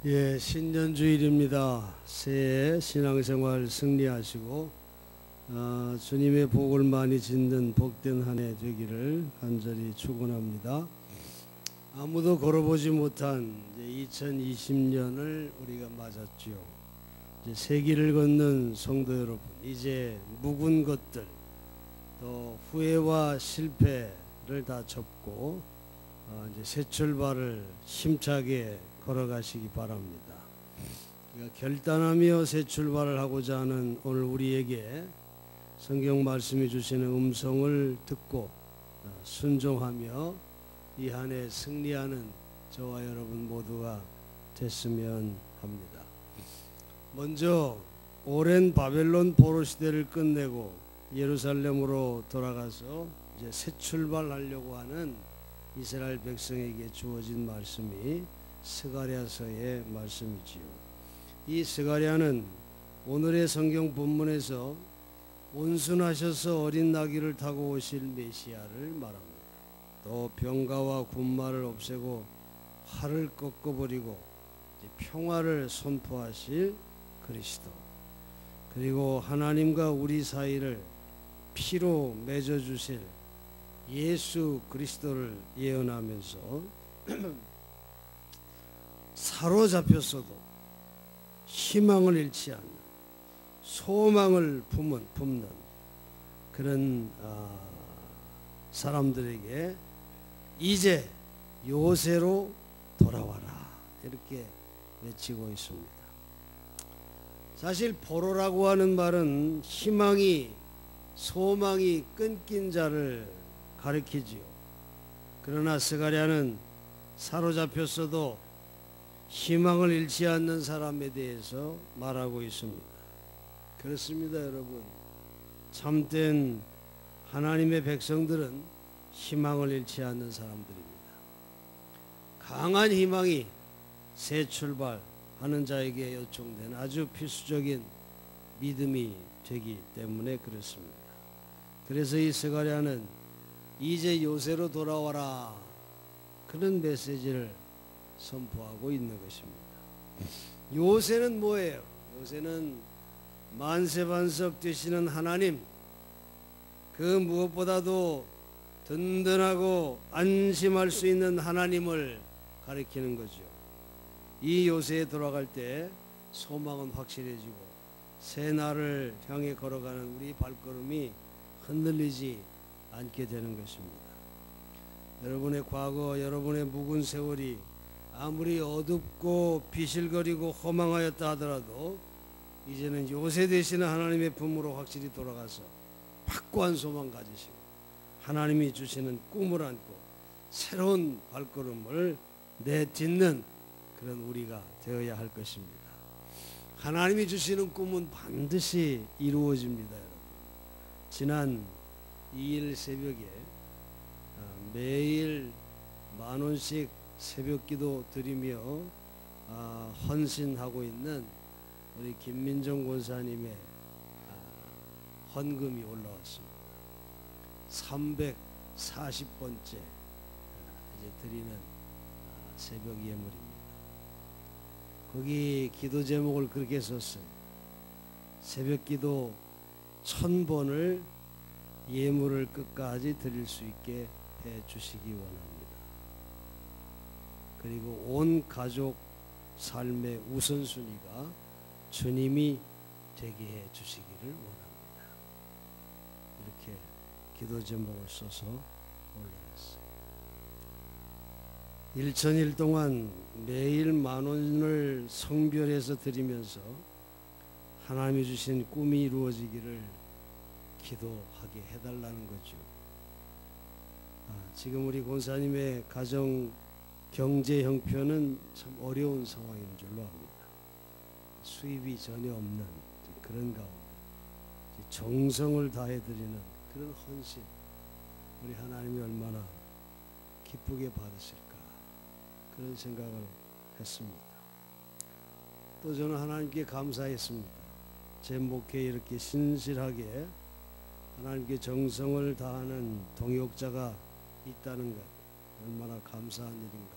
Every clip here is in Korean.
예, 신년주일입니다. 새해 신앙생활 승리하시고 주님의 복을 많이 짓는 복된 한 해 되기를 간절히 축원합니다. 아무도 걸어보지 못한 2020년을 우리가 맞았지요. 이제 세기를 걷는 성도 여러분, 이제 묵은 것들, 또 후회와 실패를 다 접고 이제 새 출발을 힘차게 걸어가시기 바랍니다. 그러니까 결단하며 새 출발을 하고자 하는 오늘 우리에게 성경 말씀이 주시는 음성을 듣고 순종하며 이 한 해 승리하는 저와 여러분 모두가 됐으면 합니다. 먼저 오랜 바벨론 포로 시대를 끝내고 예루살렘으로 돌아가서 이제 새 출발하려고 하는 이스라엘 백성에게 주어진 말씀이 스가랴서의 말씀이지요. 이 스가랴는 오늘의 성경 본문에서 온순하셔서 어린 나귀를 타고 오실 메시아를 말합니다. 또 병가와 군마를 없애고 활을 꺾어버리고 평화를 선포하실 그리스도, 그리고 하나님과 우리 사이를 피로 맺어주실 예수 그리스도를 예언하면서 사로잡혔어도 희망을 잃지 않는, 소망을 품는 그런 사람들에게 이제 요새로 돌아와라 이렇게 외치고 있습니다. 사실 포로라고 하는 말은 희망이, 소망이 끊긴 자를 가리키지요. 그러나 스가랴는 사로잡혔어도 희망을 잃지 않는 사람에 대해서 말하고 있습니다. 그렇습니다, 여러분. 참된 하나님의 백성들은 희망을 잃지 않는 사람들입니다. 강한 희망이 새 출발하는 자에게 요청된 아주 필수적인 믿음이 되기 때문에 그렇습니다. 그래서 이 스가랴는 이제 요새로 돌아와라 그런 메시지를 선포하고 있는 것입니다. 요새는 뭐예요? 요새는 만세반석 되시는 하나님, 그 무엇보다도 든든하고 안심할 수 있는 하나님을 가리키는 거죠. 이 요새에 돌아갈 때 소망은 확실해지고 새 날을 향해 걸어가는 우리 발걸음이 흔들리지 않게 되는 것입니다. 여러분의 과거, 여러분의 묵은 세월이 아무리 어둡고 비실거리고 허망하였다 하더라도 이제는 요새 되시는 하나님의 품으로 확실히 돌아가서 확고한 소망 가지시고 하나님이 주시는 꿈을 안고 새로운 발걸음을 내딛는 그런 우리가 되어야 할 것입니다. 하나님이 주시는 꿈은 반드시 이루어집니다, 여러분. 지난 2일 새벽에 매일 10,000원씩 새벽기도 드리며 헌신하고 있는 우리 김민정 권사님의 헌금이 올라왔습니다. 340번째 이제 드리는 새벽 예물입니다. 거기 기도 제목을 그렇게 썼어요. 새벽기도 1000번을 예물을 끝까지 드릴 수 있게 해 주시기 원합니다. 그리고 온 가족 삶의 우선순위가 주님이 되게 해 주시기를 원합니다. 이렇게 기도 제목을 써서 올려놨어요. 1000일 동안 매일 10,000원을 성별해서 드리면서 하나님이 주신 꿈이 이루어지기를 기도하게 해달라는 거죠. 지금 우리 권사님의 가정 경제 형편은 참 어려운 상황인 줄로 압니다. 수입이 전혀 없는 그런 가운데 정성을 다해드리는 그런 헌신, 우리 하나님이 얼마나 기쁘게 받으실까 그런 생각을 했습니다. 또 저는 하나님께 감사했습니다. 제 목회에 이렇게 신실하게 하나님께 정성을 다하는 동역자가 있다는 것 얼마나 감사한 일인가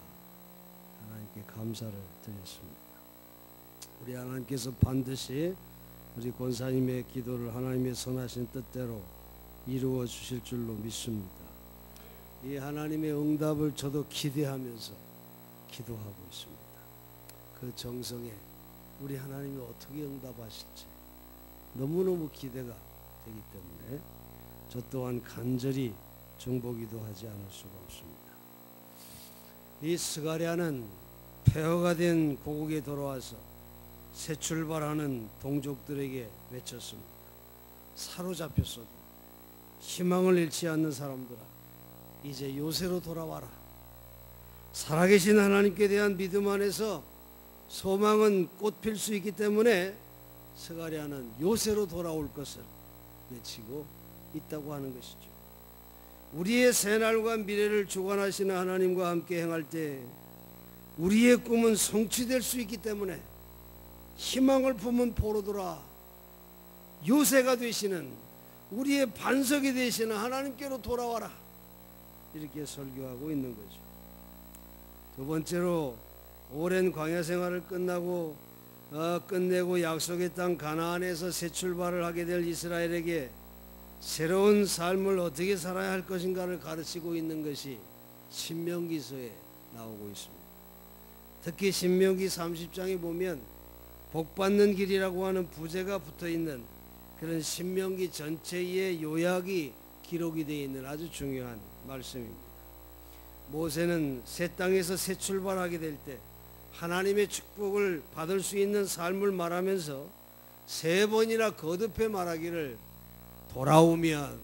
하나님께 감사를 드렸습니다. 우리 하나님께서 반드시 우리 권사님의 기도를 하나님의 선하신 뜻대로 이루어 주실 줄로 믿습니다. 이 하나님의 응답을 저도 기대하면서 기도하고 있습니다. 그 정성에 우리 하나님이 어떻게 응답하실지 너무너무 기대가 되기 때문에 저 또한 간절히 중보기도 하지 않을 수가 없습니다. 이 스가랴는 폐허가 된 고국에 돌아와서 새 출발하는 동족들에게 외쳤습니다. 사로잡혔어도 희망을 잃지 않는 사람들아, 이제 요새로 돌아와라. 살아계신 하나님께 대한 믿음 안에서 소망은 꽃필 수 있기 때문에 스가랴는 요새로 돌아올 것을 외치고 있다고 하는 것이죠. 우리의 새날과 미래를 주관하시는 하나님과 함께 행할 때 우리의 꿈은 성취될 수 있기 때문에 희망을 품은 포로들아, 요새가 되시는 우리의 반석이 되시는 하나님께로 돌아와라. 이렇게 설교하고 있는 거죠. 두 번째로 오랜 광야 생활을 끝내고 약속의 땅 가나안에서 새 출발을 하게 될 이스라엘에게 새로운 삶을 어떻게 살아야 할 것인가를 가르치고 있는 것이 신명기서에 나오고 있습니다. 특히 신명기 30장에 보면 복받는 길이라고 하는 부제가 붙어있는 그런 신명기 전체의 요약이 기록이 되어 있는 아주 중요한 말씀입니다. 모세는 새 땅에서 새 출발하게 될 때 하나님의 축복을 받을 수 있는 삶을 말하면서 3번이나 거듭해 말하기를 돌아오면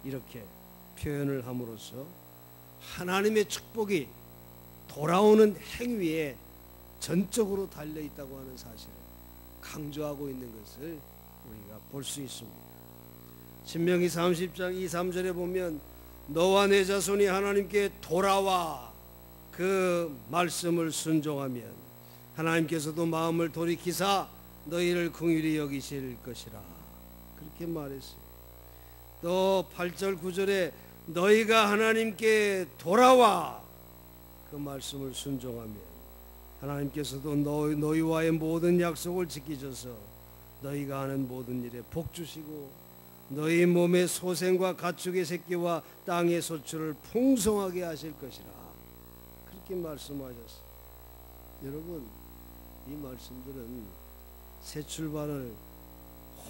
이렇게 표현을 함으로써 하나님의 축복이 돌아오는 행위에 전적으로 달려있다고 하는 사실을 강조하고 있는 것을 우리가 볼 수 있습니다. 신명기 30장 2, 3절에 보면 너와 내 자손이 하나님께 돌아와 그 말씀을 순종하면 하나님께서도 마음을 돌이키사 너희를 긍휼히 여기실 것이라, 그렇게 말했어요. 또 8절 9절에 너희가 하나님께 돌아와 그 말씀을 순종하면 하나님께서도 너희와의 모든 약속을 지키셔서 너희가 하는 모든 일에 복 주시고 너희 몸의 소생과 가축의 새끼와 땅의 소출을 풍성하게 하실 것이라, 그렇게 말씀하셨어요. 여러분, 이 말씀들은 새 출발을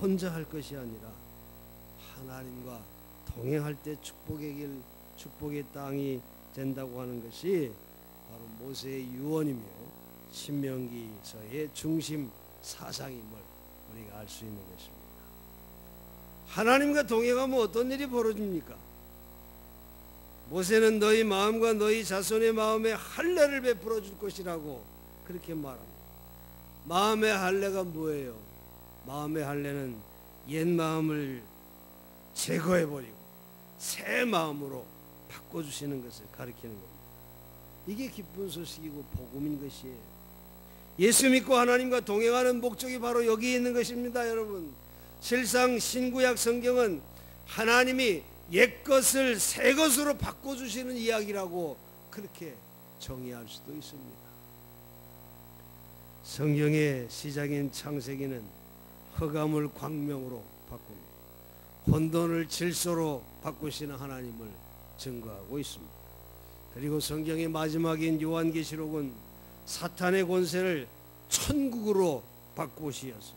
혼자 할 것이 아니라 하나님과 동행할 때 축복의 땅이 된다고 하는 것이 바로 모세의 유언이며 신명기서의 중심 사상임을 우리가 알 수 있는 것입니다. 하나님과 동행하면 어떤 일이 벌어집니까? 모세는 너희 마음과 너희 자손의 마음에 할례를 베풀어 줄 것이라고 그렇게 말합니다. 마음의 할례가 뭐예요? 마음의 할례는 옛 마음을 제거해버리고 새 마음으로 바꿔주시는 것을 가리키는 겁니다. 이게 기쁜 소식이고 복음인 것이에요. 예수 믿고 하나님과 동행하는 목적이 바로 여기에 있는 것입니다. 여러분, 실상 신구약 성경은 하나님이 옛것을 새것으로 바꿔주시는 이야기라고 그렇게 정의할 수도 있습니다. 성경의 시작인 창세기는 흑암을 광명으로 바꿉니다. 혼돈을 질서로 바꾸시는 하나님을 증거하고 있습니다. 그리고 성경의 마지막인 요한계시록은 사탄의 권세를 천국으로 바꾸시어서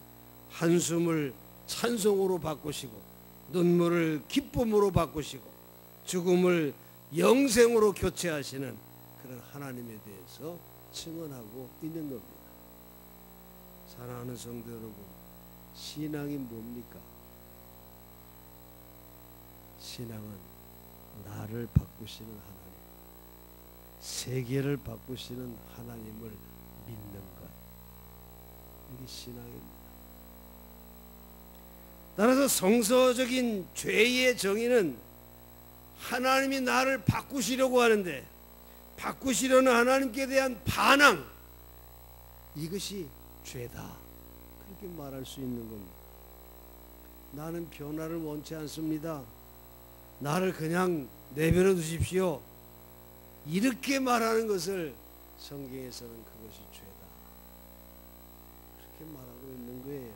한숨을 찬송으로 바꾸시고 눈물을 기쁨으로 바꾸시고 죽음을 영생으로 교체하시는 그런 하나님에 대해서 증언하고 있는 겁니다. 사랑하는 성도 여러분, 신앙이 뭡니까? 신앙은 나를 바꾸시는 하나님, 세계를 바꾸시는 하나님을 믿는 것, 이게 신앙입니다. 따라서 성서적인 죄의 정의는 하나님이 나를 바꾸시려고 하는데 바꾸시려는 하나님께 대한 반항, 이것이 죄다, 그렇게 말할 수 있는 겁니다. 나는 변화를 원치 않습니다. 나를 그냥 내버려 두십시오. 이렇게 말하는 것을 성경에서는 그것이 죄다. 그렇게 말하고 있는 거예요.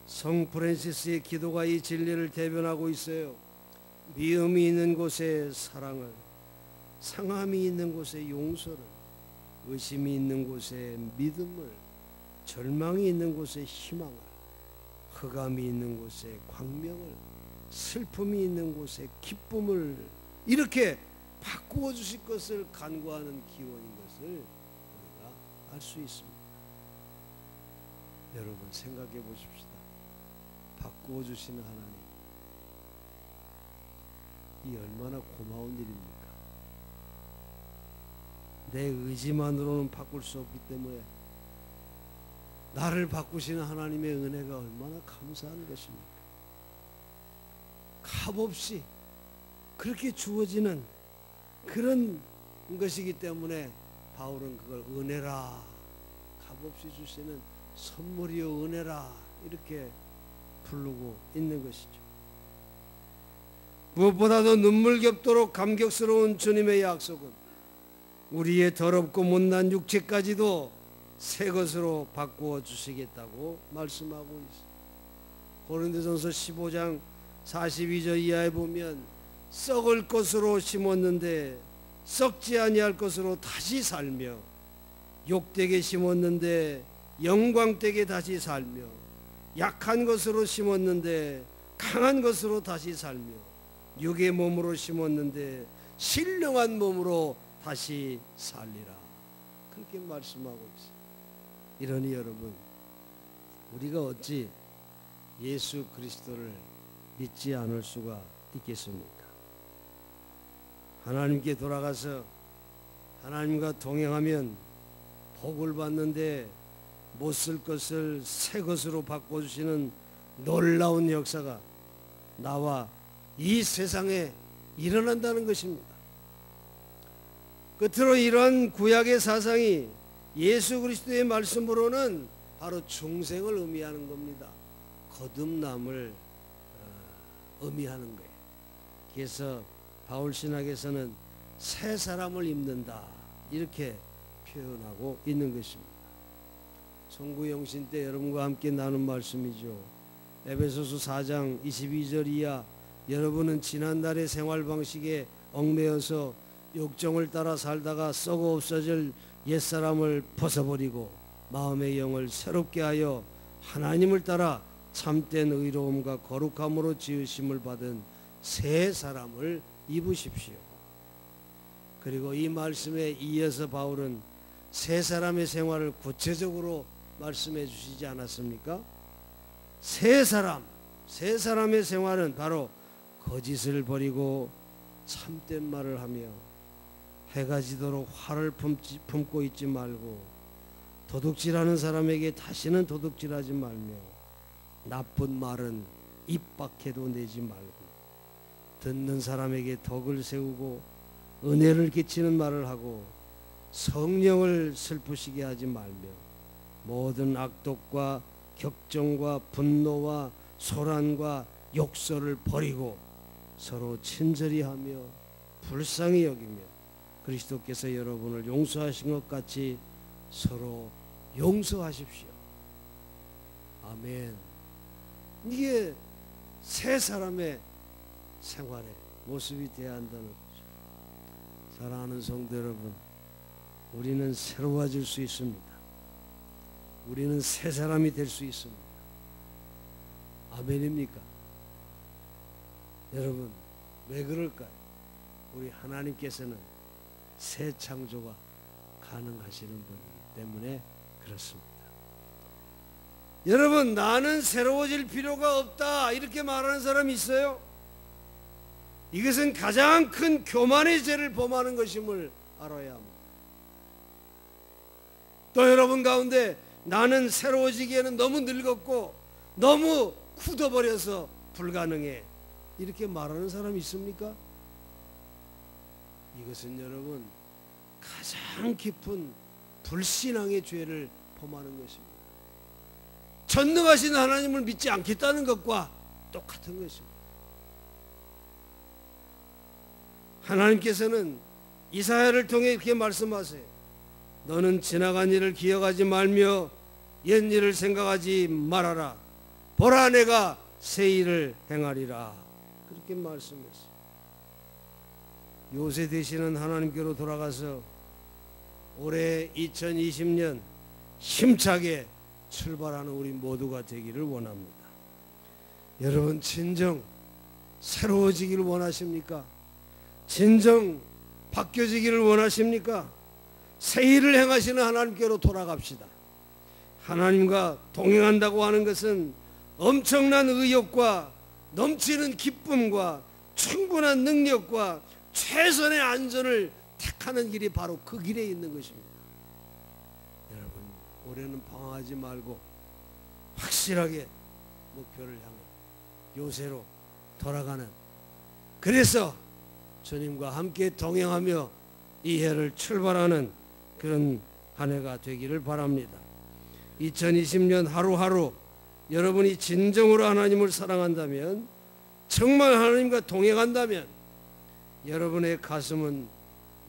성 프란시스의 기도가 이 진리를 대변하고 있어요. 미움이 있는 곳에 사랑을, 상함이 있는 곳에 용서를, 의심이 있는 곳에 믿음을, 절망이 있는 곳에 희망을, 흑암이 있는 곳에 광명을, 슬픔이 있는 곳에 기쁨을 이렇게 바꾸어 주실 것을 간구하는 기원인 것을 우리가 알 수 있습니다. 여러분 생각해 보십시다. 바꾸어 주시는 하나님, 이 얼마나 고마운 일입니까? 내 의지만으로는 바꿀 수 없기 때문에 나를 바꾸시는 하나님의 은혜가 얼마나 감사한 것입니까? 값없이 그렇게 주어지는 그런 것이기 때문에 바울은 그걸 은혜라, 값없이 주시는 선물이요 은혜라 이렇게 부르고 있는 것이죠. 무엇보다도 눈물겹도록 감격스러운 주님의 약속은 우리의 더럽고 못난 육체까지도 새 것으로 바꾸어 주시겠다고 말씀하고 있습니다. 고린도전서 15장 42절 이하에 보면 썩을 것으로 심었는데 썩지 아니할 것으로 다시 살며, 욕되게 심었는데 영광되게 다시 살며, 약한 것으로 심었는데 강한 것으로 다시 살며, 육의 몸으로 심었는데 신령한 몸으로 다시 살리라. 그렇게 말씀하고 있어요. 이러니 여러분, 우리가 어찌 예수 그리스도를 믿지 않을 수가 있겠습니까? 하나님께 돌아가서 하나님과 동행하면 복을 받는데 못 쓸 것을 새 것으로 바꿔주시는 놀라운 역사가 나와 이 세상에 일어난다는 것입니다. 끝으로 이러한 구약의 사상이 예수 그리스도의 말씀으로는 바로 중생을 의미하는 겁니다. 거듭남을 의미하는 거예요. 그래서 바울 신학에서는 새 사람을 입는다 이렇게 표현하고 있는 것입니다. 송구영신 때 여러분과 함께 나눈 말씀이죠. 에베소서 4장 22절 이하, 여러분은 지난날의 생활 방식에 얽매여서 욕정을 따라 살다가 썩어 없어질 옛사람을 벗어버리고 마음의 영을 새롭게 하여 하나님을 따라 참된 의로움과 거룩함으로 지으심을 받은 새 사람을 입으십시오. 그리고 이 말씀에 이어서 바울은 새 사람의 생활을 구체적으로 말씀해 주시지 않았습니까? 새 사람의 생활은 바로 거짓을 버리고 참된 말을 하며, 해가 지도록 화를 품고 있지 말고, 도둑질하는 사람에게 다시는 도둑질하지 말며, 나쁜 말은 입 밖에도 내지 말고, 듣는 사람에게 덕을 세우고 은혜를 끼치는 말을 하고, 성령을 슬프시게 하지 말며, 모든 악독과 격정과 분노와 소란과 욕설을 버리고 서로 친절히 하며 불쌍히 여기며, 그리스도께서 여러분을 용서하신 것 같이 서로 용서하십시오. 아멘. 이게 새 사람의 생활의 모습이 되어야 한다는 거죠. 사랑하는 성도 여러분, 우리는 새로워질 수 있습니다. 우리는 새 사람이 될 수 있습니다. 아멘입니까? 여러분, 왜 그럴까요? 우리 하나님께서는 새 창조가 가능하시는 분이기 때문에 그렇습니다. 여러분, 나는 새로워질 필요가 없다 이렇게 말하는 사람이 있어요? 이것은 가장 큰 교만의 죄를 범하는 것임을 알아야 합니다. 또 여러분 가운데 나는 새로워지기에는 너무 늙었고 너무 굳어버려서 불가능해 이렇게 말하는 사람이 있습니까? 이것은 여러분 가장 깊은 불신앙의 죄를 범하는 것입니다. 전능하신 하나님을 믿지 않겠다는 것과 똑같은 것입니다. 하나님께서는 이사야를 통해 이렇게 말씀하세요. 너는 지나간 일을 기억하지 말며 옛 일을 생각하지 말아라. 보라, 내가 새 일을 행하리라. 그렇게 말씀했어요. 요새 되시는 하나님께로 돌아가서 올해 2020년 힘차게 출발하는 우리 모두가 되기를 원합니다. 여러분, 진정 새로워지기를 원하십니까? 진정 바뀌어지기를 원하십니까? 새 일을 행하시는 하나님께로 돌아갑시다. 하나님과 동행한다고 하는 것은 엄청난 의욕과 넘치는 기쁨과 충분한 능력과 최선의 안전을 택하는 길이 바로 그 길에 있는 것입니다. 여러분, 올해는 방황하지 말고 확실하게 목표를 향해 요새로 돌아가는, 그래서 주님과 함께 동행하며 이 해를 출발하는 그런 한 해가 되기를 바랍니다. 2020년 하루하루 여러분이 진정으로 하나님을 사랑한다면, 정말 하나님과 동행한다면 여러분의 가슴은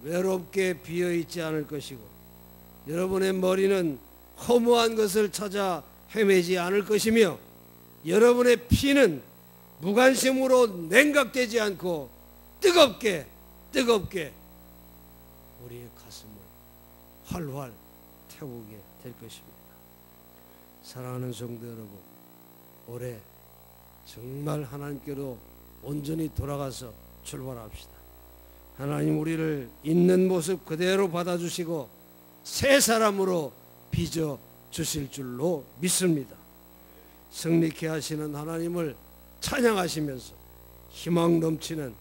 외롭게 비어있지 않을 것이고, 여러분의 머리는 허무한 것을 찾아 헤매지 않을 것이며, 여러분의 피는 무관심으로 냉각되지 않고 뜨겁게 우리의 가슴을 활활 태우게 될 것입니다. 사랑하는 성도 여러분, 올해 정말 하나님께로 온전히 돌아가서 출발합시다. 하나님 우리를 있는 모습 그대로 받아주시고 새 사람으로 빚어 주실 줄로 믿습니다. 승리케 하시는 하나님을 찬양하시면서 희망 넘치는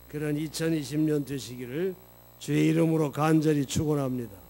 그런 2020년 되시기를 주의 이름으로 간절히 축원합니다.